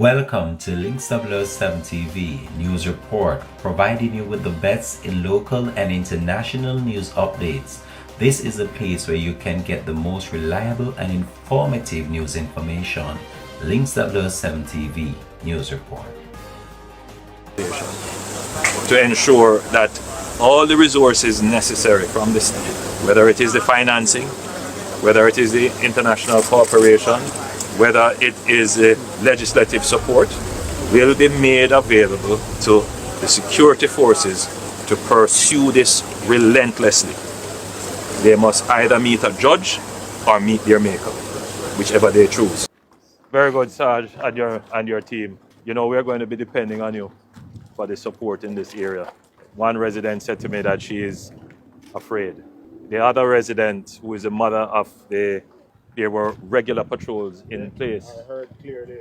Welcome to Links 007 TV News Report, providing you with the best in local and international news updates. This is a place where you can get the most reliable and informative news information. Links 007 TV News Report. To ensure that all the resources necessary from the state, whether it is the financing, whether it is the international cooperation, whether it is legislative support, will be made available to the security forces to pursue this relentlessly. They must either meet a judge or meet their maker, whichever they choose. Very good, Sarge, and your team. You know, we're going to be depending on you for the support in this area. One resident said to me that she is afraid. The other resident, who is the mother of there were regular patrols in place. I heard clearly.